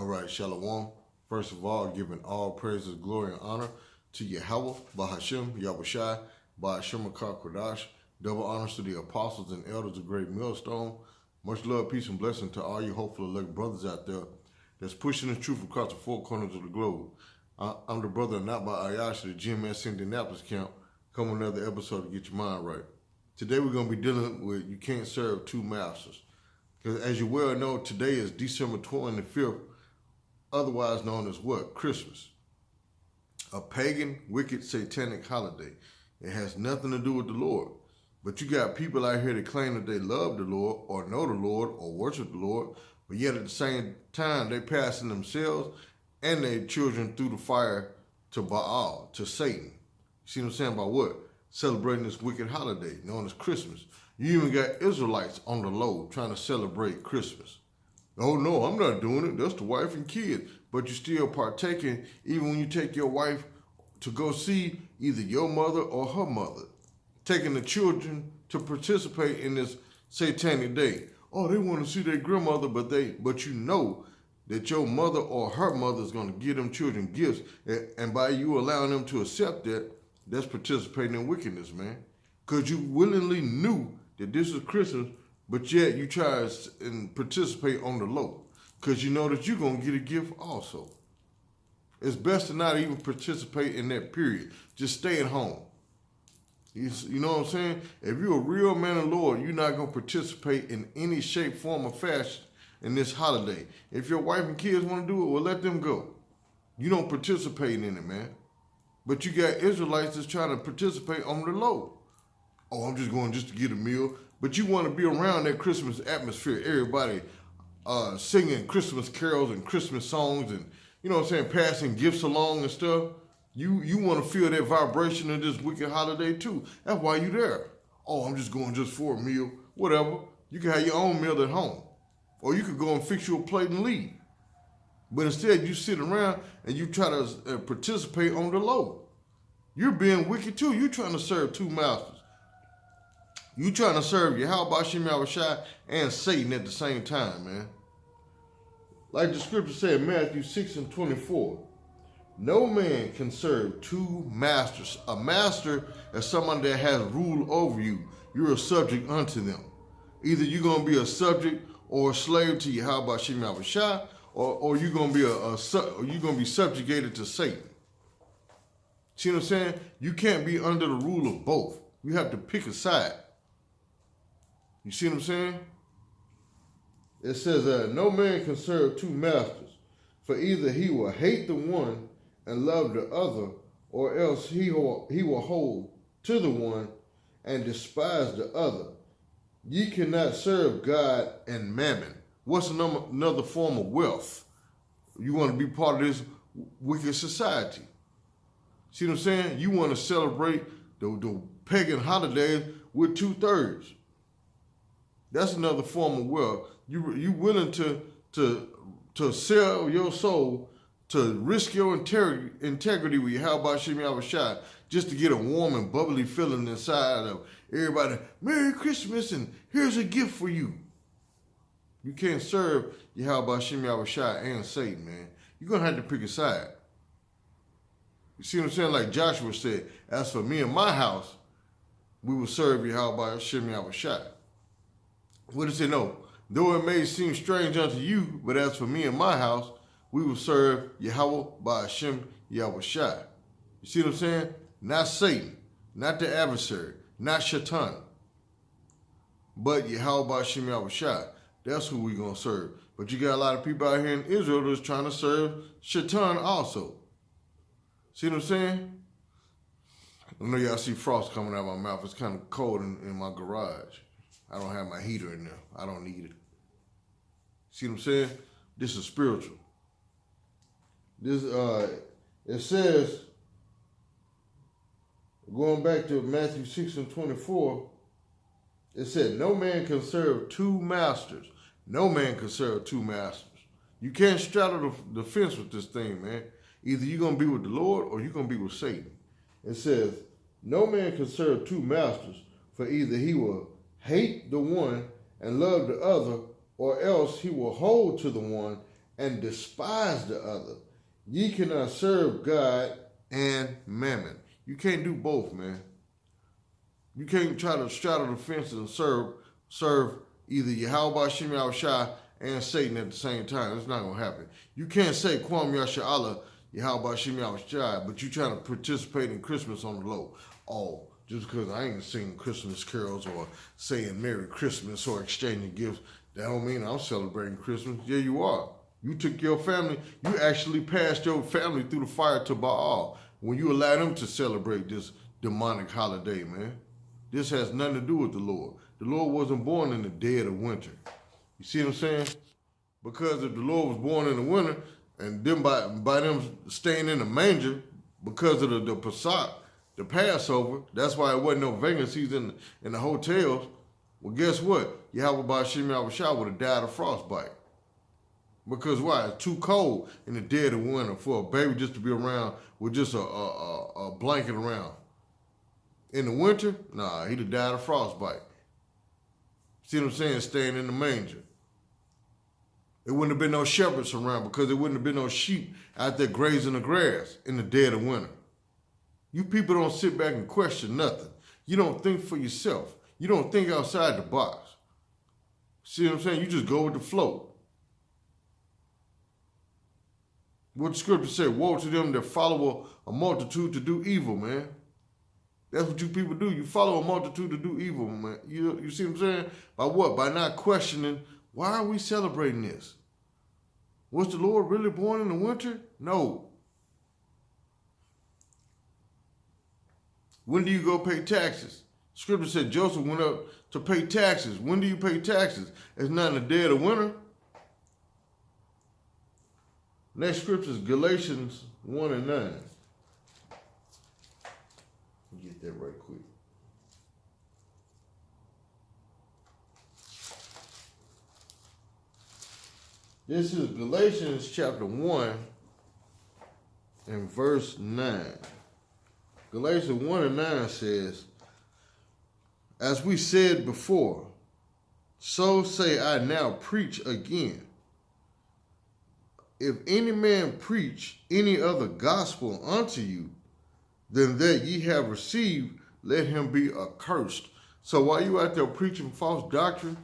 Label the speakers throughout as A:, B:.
A: All right, Shalom. First of all, giving all praises, glory, and honor to YAHAWAH, YAHAWASHI, Kodash. Double honors to the apostles and elders of Great Millstone. Much love, peace, and blessing to all you hopeful elect brothers out there that's pushing the truth across the four corners of the globe. I'm the brother not by Ayashi, the GMS Indianapolis camp. Come with another episode to get your mind right. Today we're going to be dealing with you can't serve two masters. Because as you well know, today is December 25th, otherwise known as what? Christmas. A pagan, wicked, satanic holiday. It has nothing to do with the Lord. But you got people out here that claim that they love the Lord or know the Lord or worship the Lord, but yet at the same time they passing themselves and their children through the fire to Baal, to Satan. You see what I'm saying about what? Celebrating this wicked holiday known as Christmas. You even got Israelites on the low trying to celebrate Christmas. Oh no, I'm not doing it. That's the wife and kids. But you still partaking even when you take your wife to go see either your mother or her mother. Taking the children to participate in this satanic day. Oh, they want to see their grandmother, but you know that your mother or her mother is going to give them children gifts. And by you allowing them to accept that, that's participating in wickedness, man. Because you willingly knew that this is Christmas, but yet you try and participate on the low. Because you know that you're going to get a gift also. It's best to not even participate in that period. Just stay at home. You know what I'm saying? If you're a real man of the Lord, you're not going to participate in any shape, form, or fashion in this holiday. If your wife and kids want to do it, well, let them go. You don't participate in it, man. But you got Israelites that's trying to participate on the low. Oh, I'm just going just to get a meal. But you want to be around that Christmas atmosphere. Everybody singing Christmas carols and Christmas songs and, you know what I'm saying, passing gifts along and stuff. You want to feel that vibration of this wicked holiday too. That's why you there. Oh, I'm just going just for a meal. Whatever. You can have your own meal at home. Or you could go and fix you a plate and leave. But instead, you sit around and you try to participate on the low. You're being wicked too. You're trying to serve two masters. You trying to serve YAHAWASHI and Satan at the same time, man. Like the scripture said in Matthew 6:24, no man can serve two masters. A master is someone that has rule over you. You're a subject unto them. Either you're going to be a subject or a slave to YAHAWASHI, or you're going to be subjugated to Satan. See what I'm saying? You can't be under the rule of both. You have to pick a side. You see what I'm saying? It says, no man can serve two masters, for either he will hate the one and love the other, or else he will hold to the one and despise the other. Ye cannot serve God and mammon. What's another form of wealth? You want to be part of this wicked society. See what I'm saying? You want to celebrate the pagan holidays with 2/3. That's another form of wealth. You willing to sell your soul, to risk your integrity with YAHAWASHI just to get a warm and bubbly feeling inside of everybody. Merry Christmas and here's a gift for you. You can't serve YAHAWASHI and Satan, man. You're going to have to pick a side. You see what I'm saying? Like Joshua said, as for me and my house, we will serve YAHAWASHI. What did it say? No. Though it may seem strange unto you, but as for me and my house, we will serve YAHAWAH YAHWASHI. You see what I'm saying? Not Satan, not the adversary, not Shaitan, but YAHAWAH YAHWASHI. That's who we're going to serve. But you got a lot of people out here in Israel that's trying to serve Shaitan also. See what I'm saying? I know y'all see frost coming out of my mouth. It's kind of cold in my garage. I don't have my heater in there. I don't need it. See what I'm saying? This is spiritual. This it says, going back to Matthew 6:24, it said, no man can serve two masters. No man can serve two masters. You can't straddle the fence with this thing, man. Either you're going to be with the Lord or you're going to be with Satan. It says, no man can serve two masters, for either he will hate the one and love the other, or else he will hold to the one and despise the other. Ye cannot serve God and mammon. You can't do both, man. You can't try to straddle the fences and serve either YAHAWASHI, YAHAWASHI, and Satan at the same time. It's not going to happen. You can't say Kwam Yasha'Allah, YAHAWASHI, YAHAWASHI, but you trying to participate in Christmas on the low. Oh, just because I ain't singing Christmas carols or saying Merry Christmas or exchanging gifts, that don't mean I'm celebrating Christmas. Yeah, you are. You took your family, you actually passed your family through the fire to Baal when you allowed them to celebrate this demonic holiday, man. This has nothing to do with the Lord. The Lord wasn't born in the dead of winter. You see what I'm saying? Because if the Lord was born in the winter, and then by them staying in the manger, because of the Pesach, the Passover, that's why it wasn't no vacancies in the hotels. Well, guess what? YAHAWASHI, YAHAWASHI would have died of frostbite. Because why? It's too cold in the dead of winter for a baby just to be around with just a blanket around. In the winter, nah, he'd have died of frostbite. See what I'm saying? Staying in the manger. It wouldn't have been no shepherds around because there wouldn't have been no sheep out there grazing the grass in the dead of winter. You people don't sit back and question nothing. You don't think for yourself. You don't think outside the box. See what I'm saying? You just go with the flow. What the scripture say, woe to them that follow a multitude to do evil, man. That's what you people do. You follow a multitude to do evil, man. You see what I'm saying? By what? By not questioning, why are we celebrating this? Was the Lord really born in the winter? No. When do you go pay taxes? Scripture said Joseph went up to pay taxes. When do you pay taxes? It's not in the dead of winter. Next scripture is Galatians 1 and 9. Get that right quick. This is Galatians chapter 1 and verse 9. Galatians 1 and 9 says, as we said before, so say I now preach again. If any man preach any other gospel unto you than that ye have received, let him be accursed. So while you out there preaching false doctrine,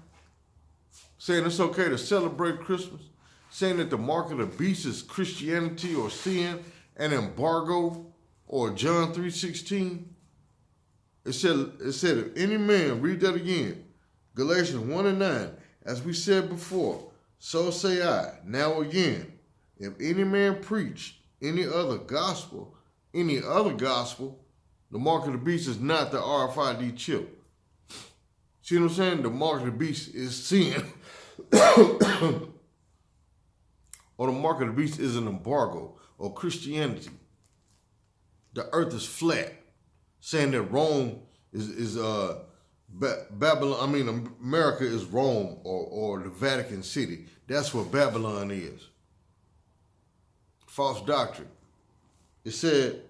A: saying it's okay to celebrate Christmas, saying that the mark of the beast is Christianity or sin, an embargo, or John 3:16, it said, if any man, read that again, Galatians 1 and 9, as we said before, so say I, now again, if any man preach any other gospel, the mark of the beast is not the RFID chip. See what I'm saying? The mark of the beast is sin. Or the mark of the beast is an embargo or Christianity. The earth is flat. Saying that Rome is Babylon, America is Rome or the Vatican City. That's what Babylon is. False doctrine. It said,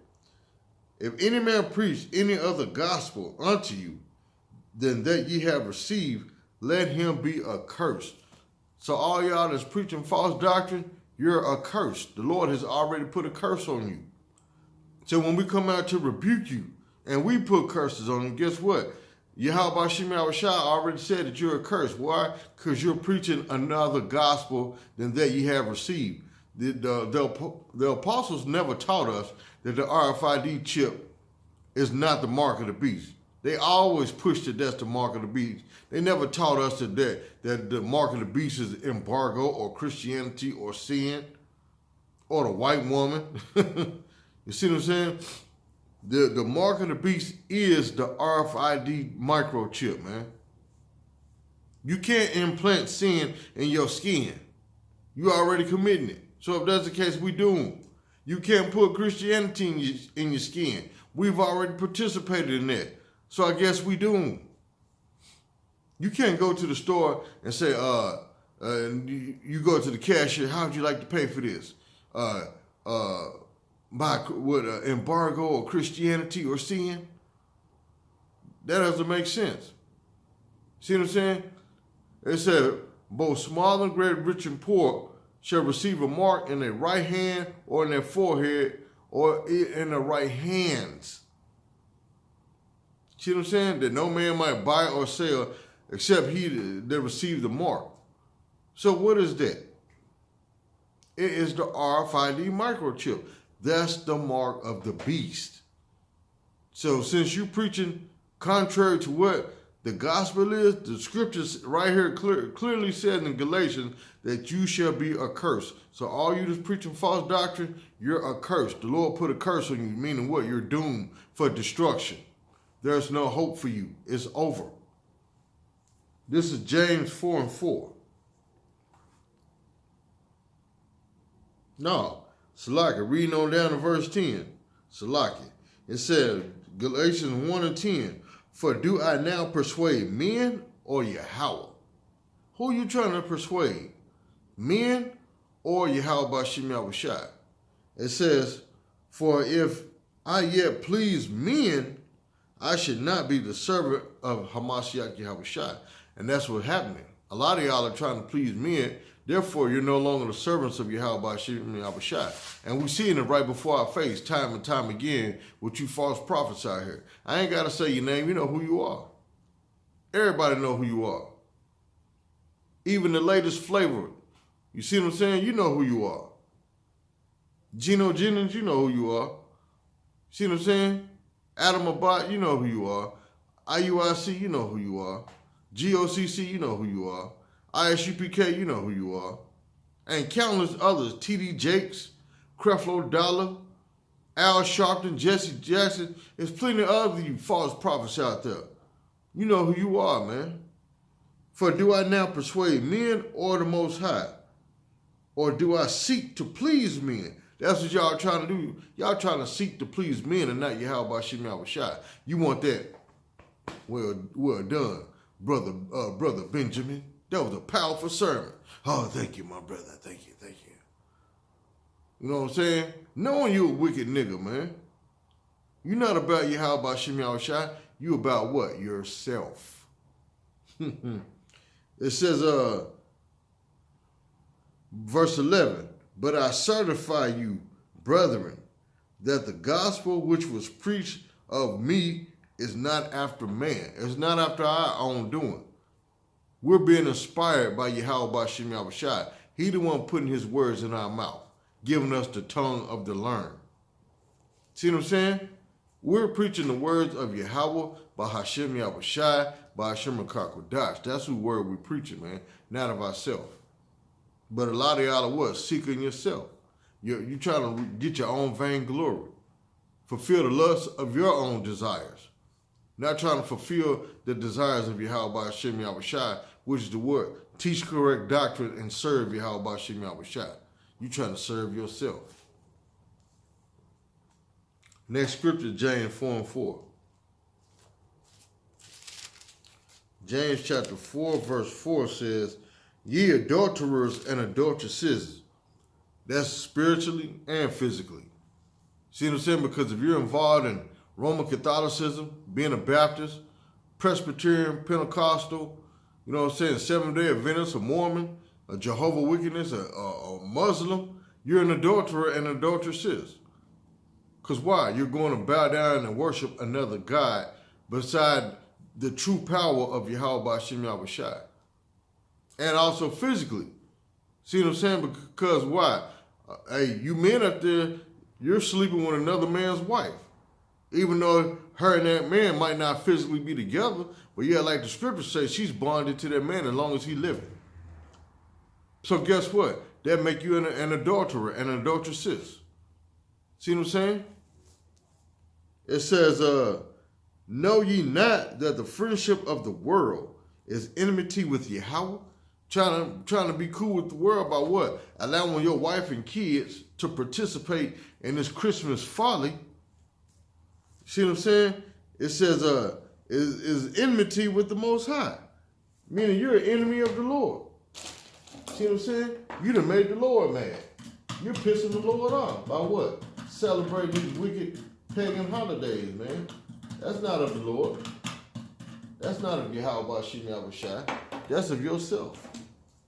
A: if any man preach any other gospel unto you than that ye have received, let him be accursed. So all y'all that's preaching false doctrine, you're accursed. The Lord has already put a curse on you. So when we come out to rebuke you and we put curses on you, guess what? YAHAWASHI, YAHAWASHI already said that you're accursed. Why? Because you're preaching another gospel than that ye have received. The apostles never taught us that the RFID chip is not the mark of the beast. They always pushed that that's the mark of the beast. They never taught us that the mark of the beast is embargo or Christianity or sin or the white woman. You see what I'm saying? The mark of the beast is the RFID microchip, man. You can't implant sin in your skin. You already committing it. So if that's the case, we doomed. You can't put Christianity in your skin. We've already participated in that. So I guess we doomed. You can't go to the store and say, you go to the cashier, how would you like to pay for this? By with embargo or Christianity or sin? That doesn't make sense. See what I'm saying? It said, both small and great, rich and poor shall receive a mark in their right hand or in their forehead or in their right hands. See what I'm saying? That no man might buy or sell except he that received the mark. So what is that? It is the RFID microchip. That's the mark of the beast. So since you're preaching contrary to what the gospel is, the scriptures right here clearly said in Galatians that you shall be accursed. So all you just preaching false doctrine, you're accursed. The Lord put a curse on you, meaning what? You're doomed for destruction. There's no hope for you. It's over. This is James 4:4. No, Salaki, reading on down to verse 10. Salaki. It says, Galatians 1:10. For do I now persuade men or Yahawah? Who are you trying to persuade? Men or YAHAWASHI? It says, for if I yet please men, I should not be the servant of Hamashiach Yahawashi. And that's what's happening. A lot of y'all are trying to please men. Therefore, you're no longer the servants of Yahawashi. And we're seeing it right before our face, time and time again, with you false prophets out here. I ain't got to say your name. You know who you are. Everybody know who you are. Even the latest flavor. You see what I'm saying? You know who you are. Geno Jennings, you know who you are. See what I'm saying? Adam Abbott, you know who you are. IUIC, you know who you are. GOCC, you know who you are. ISUPK, you know who you are. And countless others. TD Jakes, Creflo Dollar, Al Sharpton, Jesse Jackson. There's plenty of other you false prophets out there. You know who you are, man. For do I now persuade men or the Most High? Or do I seek to please men? That's what y'all trying to do. Y'all trying to seek to please men and not Yahawashi. You want that? Well done, brother Benjamin. That was a powerful sermon. Oh, thank you, my brother. Thank you. You know what I'm saying? Knowing you a wicked nigga, man. You're not about Yahawashi. You about what? Yourself. It says, verse 11, but I certify you, brethren, that the gospel which was preached of me is not after man. It's not after our own doing. We're being inspired by Yahawashi. He the one putting his words in our mouth, giving us the tongue of the learned. See what I'm saying? We're preaching the words of Yahawah by Hashem Yahawashi, by Hashem Kodash. That's who word we're preaching, man, not of ourselves. But a lot of y'all are what? Seeking yourself. You're trying to get your own vainglory. Fulfill the lust of your own desires. Not trying to fulfill the desires of Yahweh Hashem Yahawashi, which is the word. Teach correct doctrine and serve Yahweh Hashem Yahawashi. You're trying to serve yourself. Next scripture, James 4:4. James chapter 4, verse 4 says, ye adulterers and adulteresses. That's spiritually and physically. See what I'm saying? Because if you're involved in Roman Catholicism, being a Baptist, Presbyterian, Pentecostal, you know what I'm saying, Seventh-day Adventist, a Mormon, a Jehovah's Witness, a Muslim, you're an adulterer and adulteresses. Because why? You're going to bow down and worship another God beside the true power of Yahweh Hashem Yahawashi. And also physically. See what I'm saying? Because why? Hey, you men out there, you're sleeping with another man's wife. Even though her and that man might not physically be together, but yeah, like the scriptures say, she's bonded to that man as long as he's living. So guess what? That make you an adulterer and an adulteress. See what I'm saying? It says, know ye not that the friendship of the world is enmity with Yahawah? Trying to be cool with the world by what? Allowing your wife and kids to participate in this Christmas folly. See what I'm saying? It says, is enmity with the Most High. Meaning you're an enemy of the Lord. See what I'm saying? You done made the Lord mad. You're pissing the Lord off by what? Celebrating these wicked pagan holidays, man. That's not of the Lord. That's not of Yahweh Hashem Yahawashi. That's of yourself.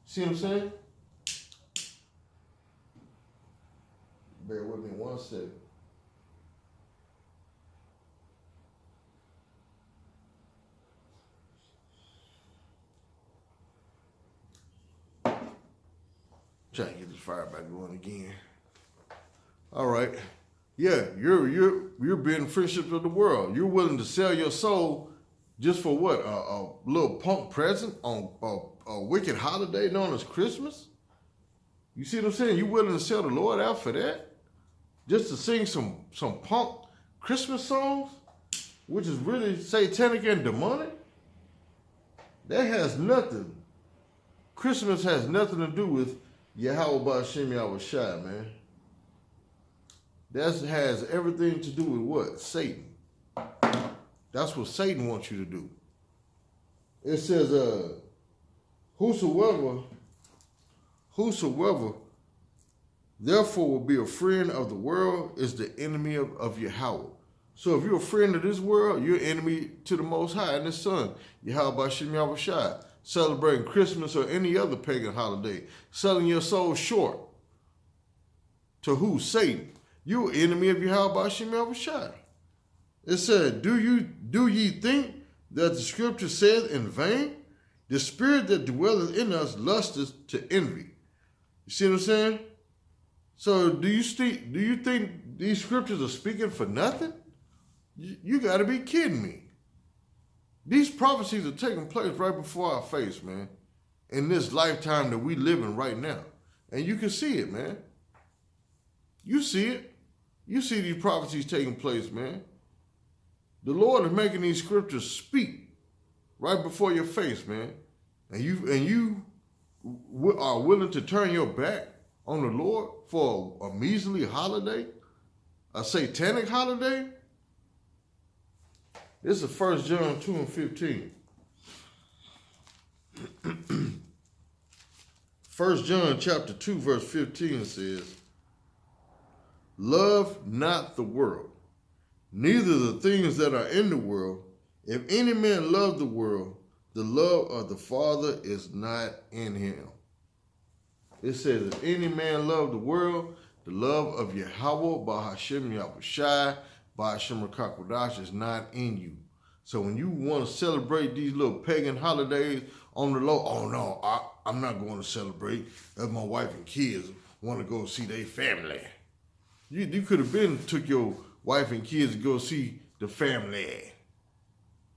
A: See what I'm saying? Bear with me 1 second. Trying to get this fire back going again. All right. Yeah, you're being friendships of the world. You're willing to sell your soul just for what? A little punk present on a wicked holiday known as Christmas? You see what I'm saying? You willing to sell the Lord out for that? Just to sing some punk Christmas songs? Which is really satanic and demonic? That has nothing. Christmas has nothing to do with YAHAWASHI, man. That has everything to do with what? Satan. That's what Satan wants you to do. It says, whosoever therefore will be a friend of the world is the enemy of Yahweh. So if you're a friend of this world, you're enemy to the Most High and His Son, YAHAWASHI. Celebrating Christmas or any other pagan holiday, selling your soul short. To who? Satan. You're enemy of YAHAWASHI. It said, do ye think that the scripture saith in vain? The spirit that dwelleth in us lusteth to envy. You see what I'm saying? So do you think these scriptures are speaking for nothing? You got to be kidding me. These prophecies are taking place right before our face, man, in this lifetime that we live in right now. And you can see it, man. You see it. You see these prophecies taking place, man. The Lord is making these scriptures speak right before your face, man. And you are willing to turn your back on the Lord for a measly holiday, a satanic holiday? This is 1 John 2 and 15. 1 John chapter 2, verse 15 says, love not the world, neither the things that are in the world. If any man love the world, the love of the Father is not in him. It says, if any man love the world, the love of Yahawah, Bahashem, Yahawashi, Bahashem Rakakwadash is not in you. So when you want to celebrate these little pagan holidays on the low, oh no, I'm not going to celebrate. That's my wife and kids want to go see their family. You could have been took your wife and kids to go see the family.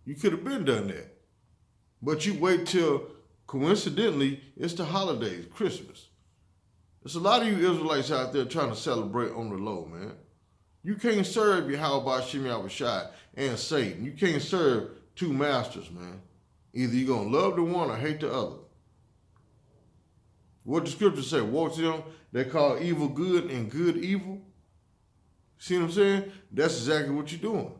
A: You could have been done that. But you wait till, coincidentally, it's the holidays, Christmas. There's a lot of you Israelites out there trying to celebrate on the low, man. You can't serve YAHAWASHI and Satan. You can't serve two masters, man. Either you're going to love the one or hate the other. What the scripture say? Woe to them that call evil good and good evil. See what I'm saying? That's exactly what you're doing.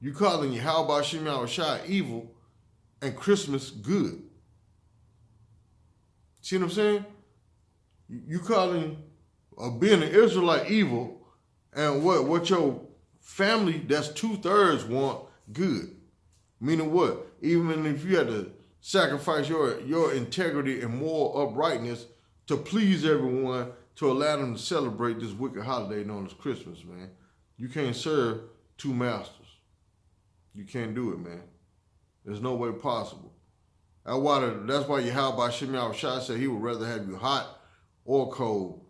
A: You calling YAHAWASHI evil and Christmas good. See what I'm saying? You calling being an Israelite evil, and what your family, that's 2/3 want, good. Meaning what? Even if you had to sacrifice your integrity and moral uprightness to please everyone, to allow them to celebrate this wicked holiday known as Christmas, man. You can't serve two masters. You can't do it, man. There's no way possible. That's why YAHAWASHI said he would rather have you hot or cold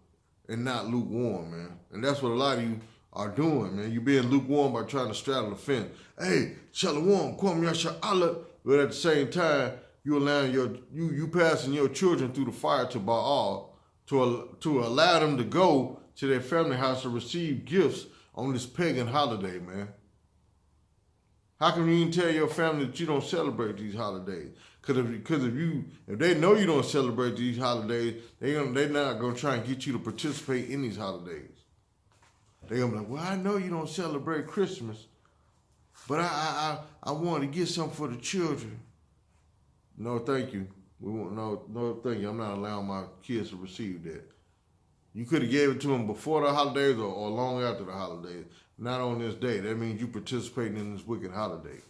A: and not lukewarm, man. And that's what a lot of you are doing, man. You're being lukewarm by trying to straddle the fence. Hey, shalom, kwam yasha'Allah. But at the same time, you allowing you passing your children through the fire to Baal to allow them to go to their family house to receive gifts on this pagan holiday, man. How come you can tell your family that you don't celebrate these holidays? Because if they know you don't celebrate these holidays, they're not gonna try and get you to participate in these holidays. They're gonna be like, well, I know you don't celebrate Christmas, but I want to get something for the children. No, thank you. No, thank you. I'm not allowing my kids to receive that. You could have gave it to them before the holidays or long after the holidays. Not on this day. That means you participating in this wicked holiday.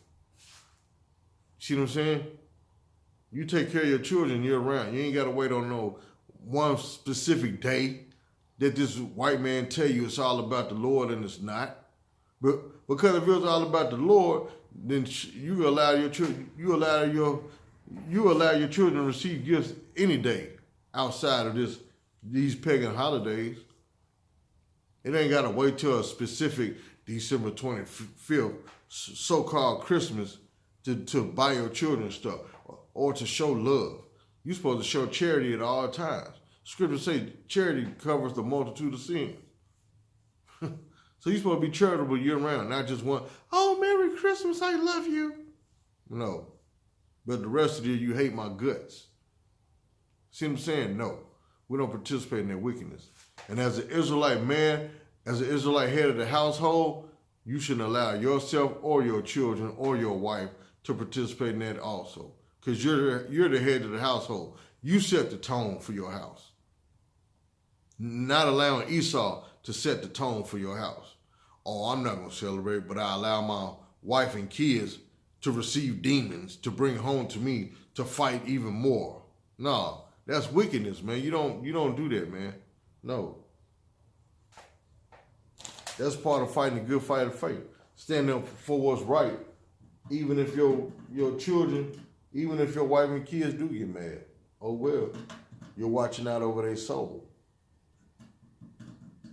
A: See what I'm saying? You take care of your children year round. You ain't got to wait on no one specific day that this white man tell you it's all about the Lord and it's not. But because if it was all about the Lord, then you allow your children, you allow your children to receive gifts any day outside of these pagan holidays. It ain't gotta wait till a specific December 25th, so-called Christmas, to buy your children stuff or to show love. You're supposed to show charity at all times. Scripture say charity covers the multitude of sins. So you're supposed to be charitable year-round, not just one, oh, Merry Christmas, I love you. No. But the rest of the year, you hate my guts. See what I'm saying? No. We don't participate in that wickedness. And as an Israelite man, as an Israelite head of the household, you shouldn't allow yourself or your children or your wife to participate in that also. Because you're the head of the household. You set the tone for your house. Not allowing Esau to set the tone for your house. Oh, I'm not going to celebrate, but I allow my wife and kids to receive demons, to bring home to me, to fight even more. No, that's wickedness, man. You don't do that, man. No. That's part of fighting a good fight of faith. Stand up for what's right, even if your children, even if your wife and kids do get mad. Oh, well, you're watching out over their soul.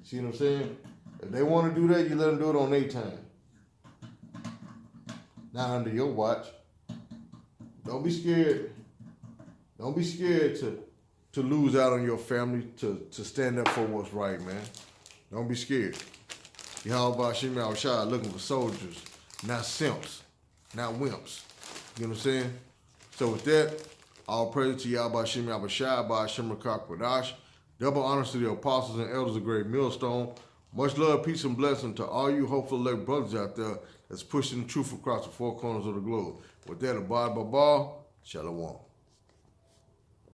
A: See what I'm saying? If they want to do that, you let them do it on their time. Not under your watch. Don't be scared. Don't be scared to lose out on your family, to stand up for what's right, man. Don't be scared. YAHAWASHI looking for soldiers, not simps, not wimps. You know what I'm saying? So with that, all praise to YAHAWASHI by Hashem Kodash. Double honors to the apostles and elders of Great Millstone. Much love, peace, and blessing to all you hopeful elect brothers out there that's pushing the truth across the four corners of the globe. With that, abide by ball, shalom.